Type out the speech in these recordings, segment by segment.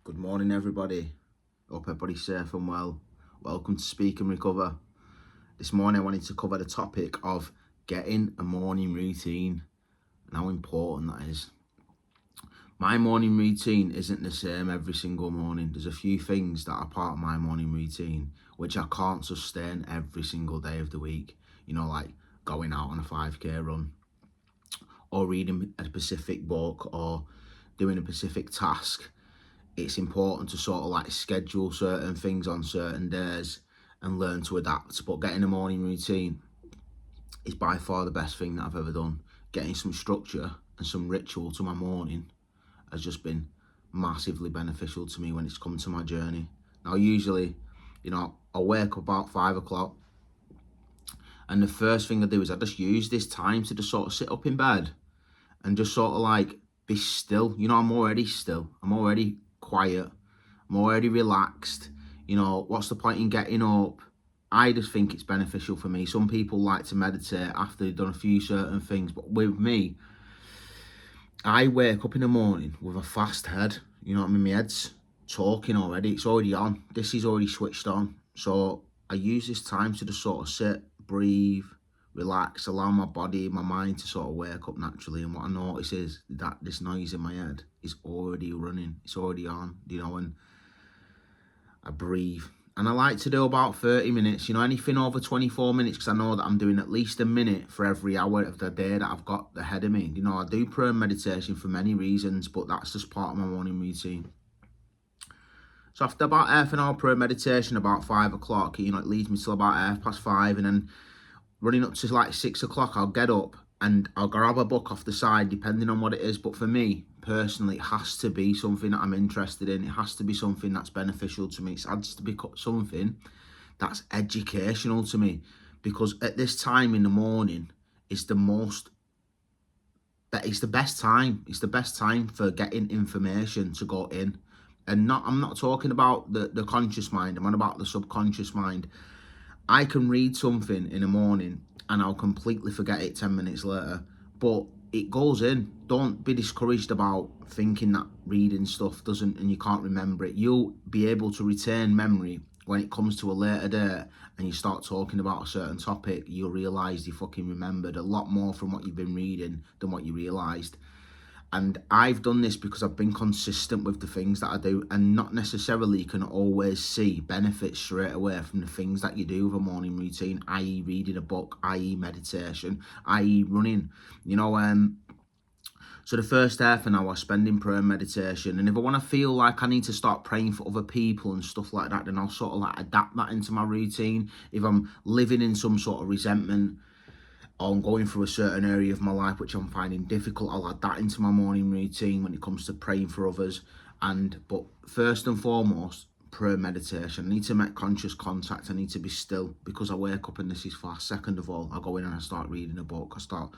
Good morning, everybody. Hope everybody's safe and well. Welcome to Speak and Recover. This morning, I wanted to cover the topic of getting a morning routine and how important that is. My morning routine isn't the same every single morning. There's a few things that are part of my morning routine which I can't sustain every single day of the week. Like going out on a 5k run, or reading a specific book, or doing a specific task. It's important to sort of like schedule certain things on certain days and learn to adapt. But getting a morning routine is by far the best thing that I've ever done. Getting some structure and some ritual to my morning has just been massively beneficial to me when it's come to my journey. Now, usually, I wake up about 5 o'clock, and the first thing I do is I just use this time to just sort of sit up in bed and just sort of like be still. I'm already still. I'm already quiet. I'm already relaxed. What's the point in getting up? I just think it's beneficial for me. Some people like to meditate after they've done a few certain things, but with me, I wake up in the morning with a fast head. My head's talking already. It's already on. This is already switched on. So I use this time to just sort of sit, breathe, relax, allow my body, my mind to sort of wake up naturally. And what I notice is that this noise in my head is already running. It's already on, and I breathe. And I like to do about 30 minutes, anything over 24 minutes, because I know that I'm doing at least a minute for every hour of the day that I've got ahead of me. I do prayer and meditation for many reasons, but that's just part of my morning routine. So after about half an hour prayer meditation, about 5 o'clock, it leads me till about 5:30, and then running up to like 6 o'clock, I'll get up and I'll grab a book off the side, depending on what it is. But for me, personally, it has to be something that I'm interested in. It has to be something that's beneficial to me. It has to be something that's educational to me, because at this time in the morning, it's the best time. It's the best time for getting information to go in. And I'm not talking about the conscious mind. I'm on about the subconscious mind. I can read something in the morning and I'll completely forget it 10 minutes later, but it goes in. Don't be discouraged about thinking that reading stuff doesn't and you can't remember it. You'll be able to retain memory when it comes to a later date and you start talking about a certain topic. You'll realise you fucking remembered a lot more from what you've been reading than what you realised. And I've done this because I've been consistent with the things that I do, and not necessarily can always see benefits straight away from the things that you do with a morning routine, i.e. reading a book, i.e. meditation, i.e. running. So the first half an hour I spend in prayer and meditation, and if I want to feel like I need to start praying for other people and stuff like that, then I'll sort of like adapt that into my routine. If I'm living in some sort of resentment, or I'm going through a certain area of my life which I'm finding difficult, I'll add that into my morning routine when it comes to praying for others. But first and foremost, prayer meditation. I need to make conscious contact. I need to be still because I wake up and this is fast. Second of all, I go in and I start reading a book. I start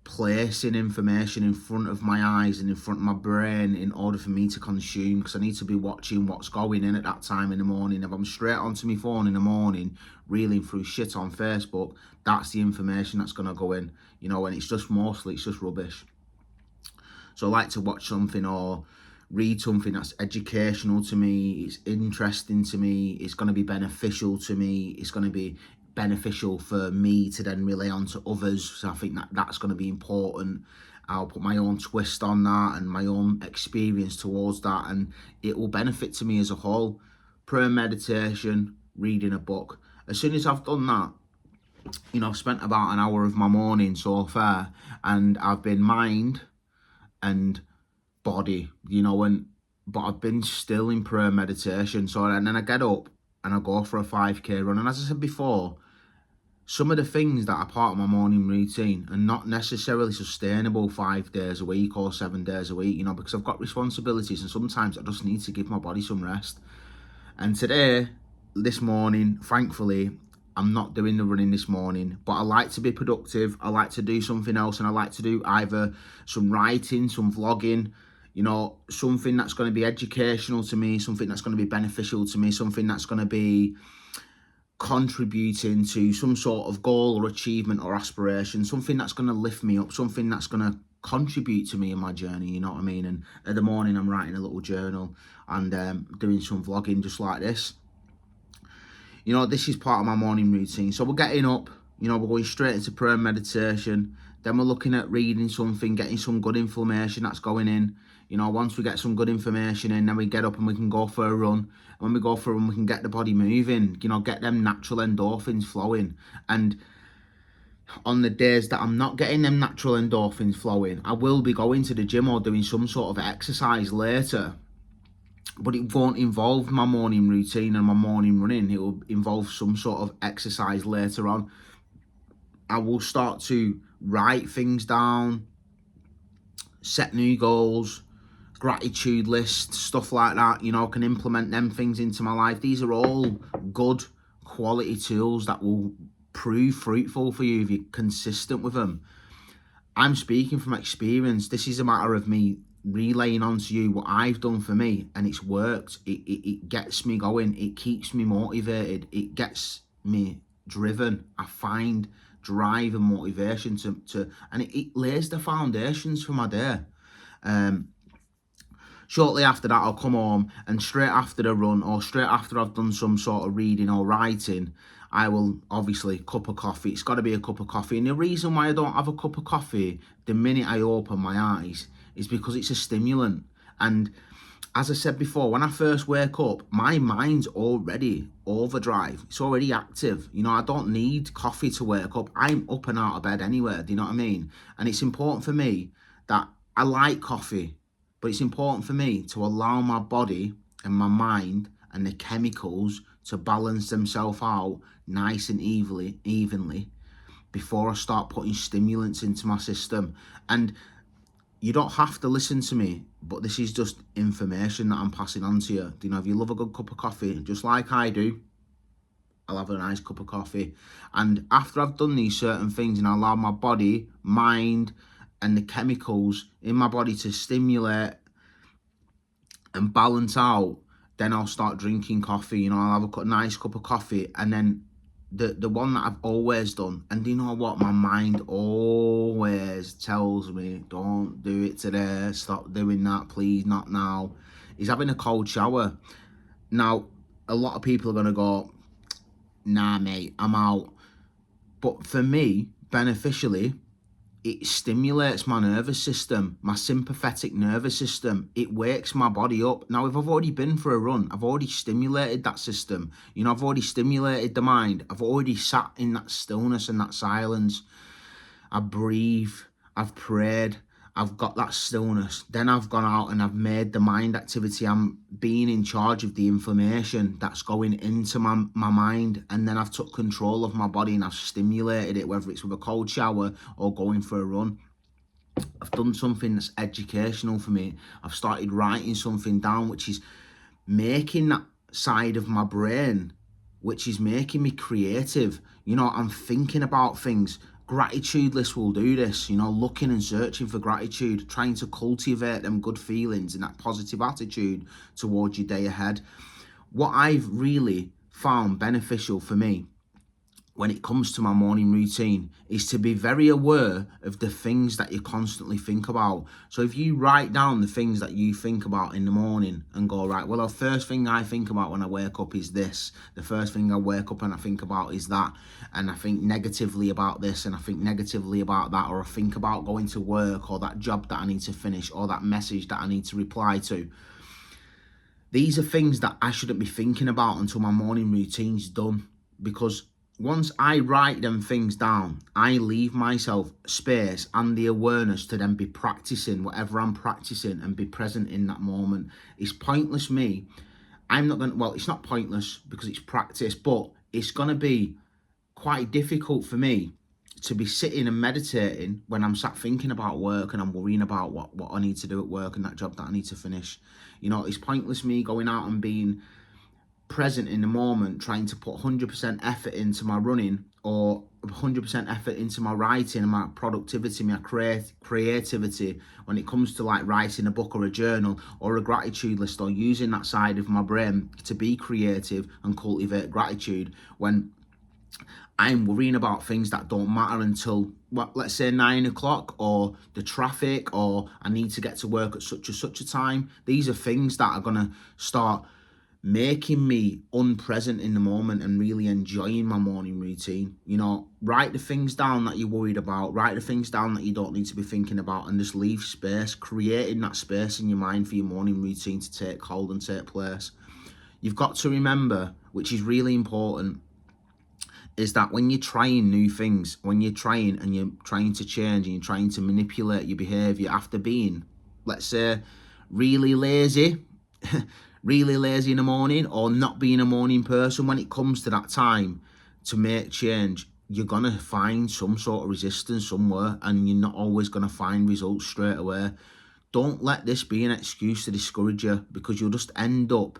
placing information in front of my eyes and in front of my brain in order for me to consume, because I need to be watching what's going in at that time in the morning. If I'm straight onto my phone in the morning reeling through shit on Facebook, that's the information that's going to go in, and it's just rubbish. So I like to watch something or read something that's educational to me, it's interesting to me, it's going to be beneficial to me, it's going to be beneficial for me to then relay on to others. So I think that's going to be important. I'll put my own twist on that and my own experience towards that, and it will benefit to me as a whole. Prayer, meditation, reading a book. As soon as I've done that, I've spent about an hour of my morning so far, and I've been mind and body, but I've been still in prayer meditation. So, and then I get up and I go for a 5k run. And as I said before, some of the things that are part of my morning routine are not necessarily sustainable 5 days a week or 7 days a week, because I've got responsibilities and sometimes I just need to give my body some rest. And this morning, thankfully, I'm not doing the running this morning, but I like to be productive. I like to do something else, and I like to do either some writing, some vlogging, something that's going to be educational to me, something that's going to be beneficial to me, something that's going to be contributing to some sort of goal or achievement or aspiration, something that's going to lift me up, something that's going to contribute to me in my journey, you know what I mean? And in the morning I'm writing a little journal and doing some vlogging just like this. You know, this is part of my morning routine. So we're getting up, you know, we're going straight into prayer and meditation. Then we're looking at reading something, getting some good information that's going in. You know, once we get some good information in, then we get up and we can go for a run. And when we go for a run, we can get the body moving, you know, get them natural endorphins flowing. And on the days that I'm not getting them natural endorphins flowing, I will be going to the gym or doing some sort of exercise later. But it won't involve my morning routine and my morning running. It will involve some sort of exercise later on. I will start to write things down, set new goals, gratitude lists, stuff like that. You know, I can implement them things into my life. These are all good quality tools that will prove fruitful for you if you're consistent with them. I'm speaking from experience. This is a matter of me relaying onto you what I've done for me, and it's worked. It gets me going. It keeps me motivated. It gets me driven. I find drive and motivation to and it lays the foundations for my day. Shortly after that, I'll come home, and straight after the run or straight after I've done some sort of reading or writing, I will obviously cup of coffee. It's got to be a cup of coffee. And the reason why I don't have a cup of coffee the minute I open my eyes is because it's a stimulant. And as I said before, when I first wake up, my mind's already overdrive. It's already active. You know, I don't need coffee to wake up. I'm up and out of bed anyway. Do you know what I mean? And it's important for me that I like coffee, but it's important for me to allow my body and my mind and the chemicals to balance themselves out nice and evenly before I start putting stimulants into my system. And you don't have to listen to me, but this is just information that I'm passing on to you. You know, if you love a good cup of coffee, just like I do, I'll have a nice cup of coffee. And after I've done these certain things and I allow my body, mind, and the chemicals in my body to stimulate and balance out, then I'll start drinking coffee. You know, I'll have a nice cup of coffee, and then the one that I've always done, and you know what, my mind always tells me, don't do it today, stop doing that, please, not now, is having a cold shower. Now, a lot of people are going to go, nah mate, I'm out. But for me, beneficially, it stimulates my nervous system, my sympathetic nervous system. It wakes my body up. Now, if I've already been for a run, I've already stimulated that system. You know, I've already stimulated the mind. I've already sat in that stillness and that silence. I breathe. I've prayed. I've got that stillness. Then I've gone out and I've made the mind activity. I'm being in charge of the information that's going into my mind. And then I've took control of my body and I've stimulated it, whether it's with a cold shower or going for a run. I've done something that's educational for me. I've started writing something down, which is making that side of my brain, which is making me creative. You know, I'm thinking about things. Gratitude list will do this, you know, looking and searching for gratitude, trying to cultivate them good feelings and that positive attitude towards your day ahead. What I've really found beneficial for me when it comes to my morning routine is to be very aware of the things that you constantly think about. So if you write down the things that you think about in the morning and go, right, well, the first thing I think about when I wake up is this. The first thing I wake up and I think about is that. And I think negatively about this and I think negatively about that, or I think about going to work or that job that I need to finish or that message that I need to reply to. These are things that I shouldn't be thinking about until my morning routine's done, because once I write them things down, I leave myself space and the awareness to then be practicing whatever I'm practicing and be present in that moment. It's pointless I'm not going to, well, it's not pointless because it's practice, but it's going to be quite difficult for me to be sitting and meditating when I'm sat thinking about work and I'm worrying about what I need to do at work and that job that I need to finish. You know, it's pointless me going out and being present in the moment, trying to put 100% effort into my running or 100% effort into my writing and my productivity, my creativity when it comes to like writing a book or a journal or a gratitude list, or using that side of my brain to be creative and cultivate gratitude, when I'm worrying about things that don't matter until, let's say 9 o'clock, or the traffic, or I need to get to work at such and such a time. These are things that are going to start making me unpresent in the moment and really enjoying my morning routine. Write the things down that you're worried about, write the things down that you don't need to be thinking about, and just leave space, creating that space in your mind for your morning routine to take hold and take place. You've got to remember, which is really important, is that when you're trying new things, when you're trying to change and you're trying to manipulate your behavior after being, let's say, really lazy, really lazy in the morning, or not being a morning person, when it comes to that time to make change, you're going to find some sort of resistance somewhere, and you're not always going to find results straight away. Don't let this be an excuse to discourage you, because you'll just end up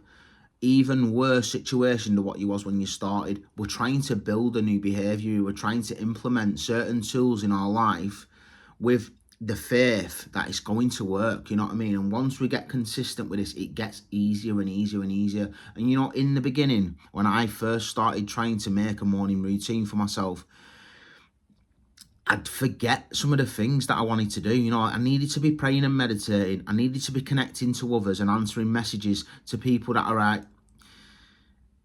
even worse situation than what you was when you started. We're trying to build a new behavior. We're trying to implement certain tools in our life with the faith that it's going to work, you know what I mean? And once we get consistent with this, it gets easier and easier and easier. And in the beginning, when I first started trying to make a morning routine for myself, I'd forget some of the things that I wanted to do. I needed to be praying and meditating. I needed to be connecting to others and answering messages to people that are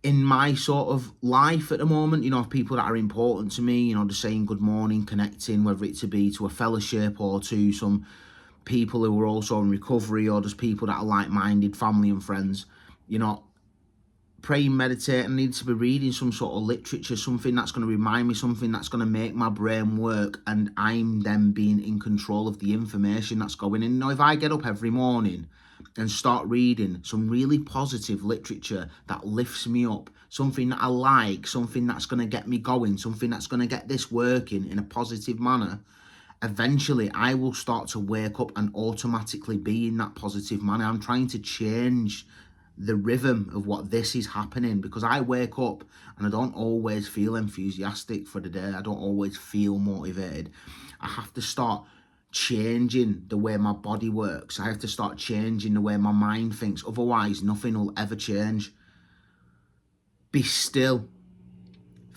in my sort of life at the moment, people that are important to me, just saying good morning, connecting, whether it to be to a fellowship or to some people who are also in recovery, or just people that are like-minded, family and friends. Praying, meditating, I need to be reading some sort of literature, something that's going to remind me, something that's going to make my brain work, and I'm then being in control of the information that's going in. If I get up every morning and start reading some really positive literature that lifts me up, something that I like, something that's going to get me going, something that's going to get this working in a positive manner, eventually I will start to wake up and automatically be in that positive manner. I'm trying to change the rhythm of what this is happening, because I wake up and I don't always feel enthusiastic for the day. I don't always feel motivated. I have to start changing the way my body works. I have to start changing the way my mind thinks. Otherwise, nothing will ever change. Be still.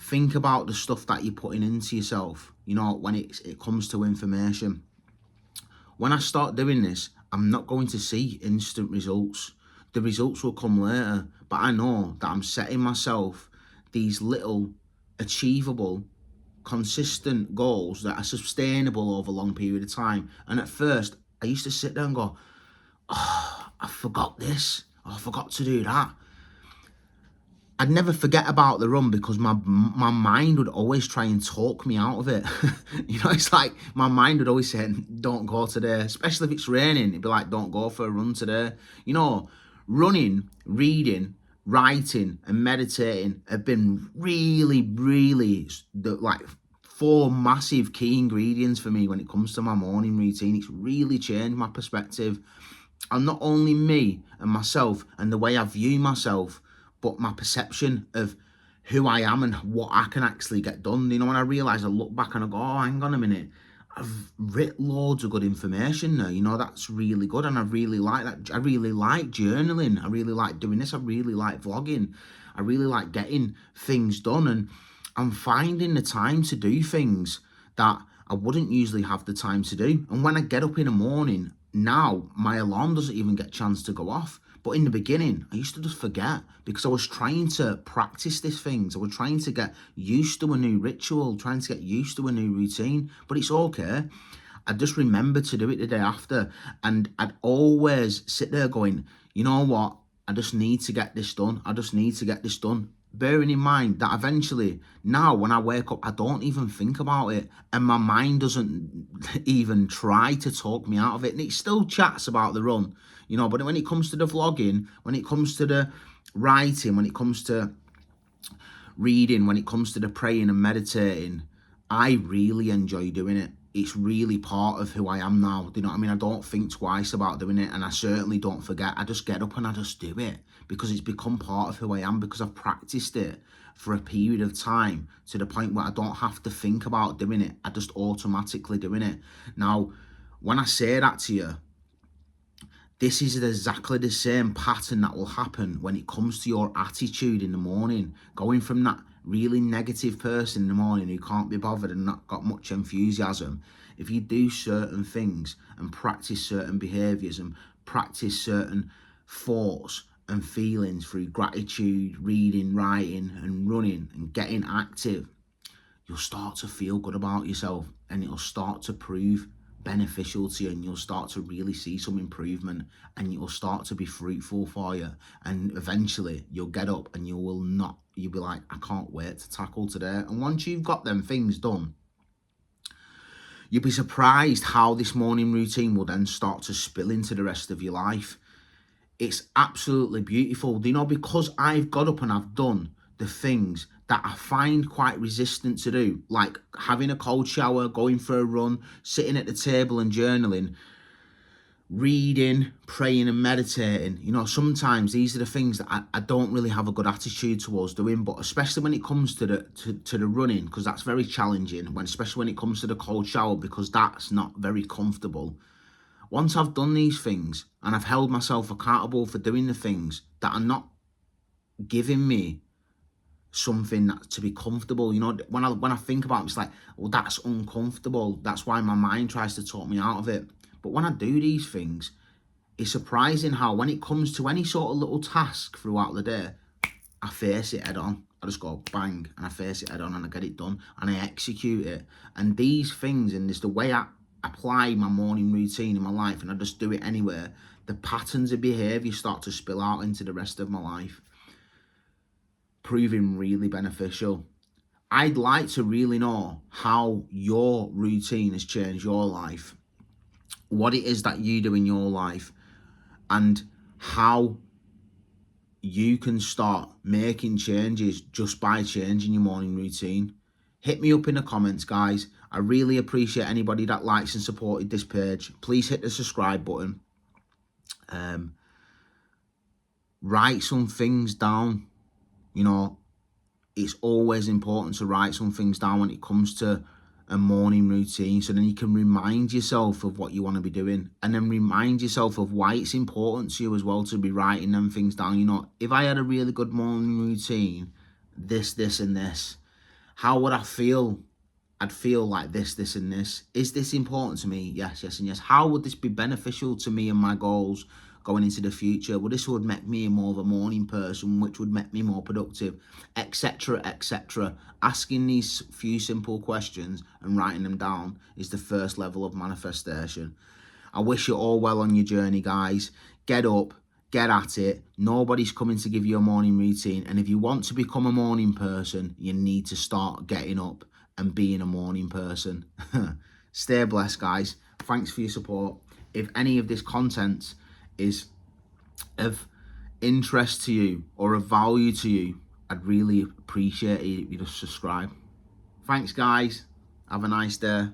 Think about the stuff that you're putting into yourself, when it comes to information. When I start doing this, I'm not going to see instant results. The results will come later, but I know that I'm setting myself these little achievable, consistent goals that are sustainable over a long period of time. And at first, I used to sit there and go, oh, I forgot this, oh, I forgot to do that. I'd never forget about the run, because my mind would always try and talk me out of it. It's like my mind would always say, don't go today, especially if it's raining. It'd be like, don't go for a run today. Running, reading, writing and meditating have been really, really four massive key ingredients for me when it comes to my morning routine. It's really changed my perspective on not only me and myself and the way I view myself, but my perception of who I am and what I can actually get done. When I realise, I look back and I go, oh, hang on a minute, I've written loads of good information now. That's really good, and I really like that. I really like journaling. I really like doing this. I really like vlogging. I really like getting things done, and I'm finding the time to do things that I wouldn't usually have the time to do. And when I get up in the morning, now my alarm doesn't even get a chance to go off. But in the beginning, I used to just forget, because I was trying to practice these things. I was trying to get used to a new ritual, trying to get used to a new routine. But it's okay. I just remembered to do it the day after. And I'd always sit there going, you know what? I just need to get this done. I just need to get this done. Bearing in mind that eventually, now when I wake up, I don't even think about it. And my mind doesn't even try to talk me out of it. And it still chats about the run, but when it comes to the vlogging, when it comes to the writing, when it comes to reading, when it comes to the praying and meditating, I really enjoy doing it. It's really part of who I am now. Do you know what I mean? I don't think twice about doing it, and I certainly don't forget. I just get up and I just do it, because it's become part of who I am, because I've practiced it for a period of time to the point where I don't have to think about doing it. I just automatically doing it. Now, when I say that to you, This is exactly the same pattern that will happen when it comes to your attitude in the morning. Going from that really negative person in the morning who can't be bothered and not got much enthusiasm, if you do certain things and practice certain behaviours and practice certain thoughts and feelings through gratitude, reading, writing and running and getting active, you'll start to feel good about yourself and it'll start to prove beneficial to you, and you'll start to really see some improvement, and you'll start to be fruitful for you, and eventually you'll get up and you'll be like, I can't wait to tackle today. And once you've got them things done, you'll be surprised how this morning routine will then start to spill into the rest of your life. It's absolutely beautiful, because I've got up and I've done the things that I find quite resistant to do, like having a cold shower, going for a run, sitting at the table and journaling, reading, praying and meditating. Sometimes these are the things that I don't really have a good attitude towards doing, but especially when it comes to the running, because that's very challenging, especially when it comes to the cold shower, because that's not very comfortable. Once I've done these things and I've held myself accountable for doing the things that are not giving me something to be comfortable, when I think about it, it's like, well, that's uncomfortable. That's why my mind tries to talk me out of it. But when I do these things, it's surprising how when it comes to any sort of little task throughout the day, I face it head on. I just go bang and I face it head on and I get it done and I execute it. And these things, and it's the way I apply my morning routine in my life, and I just do it anywhere, the patterns of behaviour start to spill out into the rest of my life, proving really beneficial. I'd like to really know how your routine has changed your life, what it is that you do in your life, and how you can start making changes just by changing your morning routine. Hit me up in the comments, guys. I really appreciate anybody that likes and supported this page. Please hit the subscribe button. Write some things down. It's always important to write some things down when it comes to a morning routine, so then you can remind yourself of what you want to be doing, and then remind yourself of why it's important to you as well to be writing them things down. If I had a really good morning routine, this and this, how would I feel? I'd feel like this and this. Is this important to me? Yes and yes. How would this be beneficial to me and my goals going into the future? Well, this would make me more of a morning person, which would make me more productive, etc, etc. Asking these few simple questions and writing them down is the first level of manifestation. I wish you all well on your journey, guys. Get up, get at it. Nobody's coming to give you a morning routine, and if you want to become a morning person, you need to start getting up and being a morning person. Stay blessed, guys. Thanks for your support. If any of this content is of interest to you or of value to you, I'd really appreciate it if you just subscribe. Thanks, guys. Have a nice day.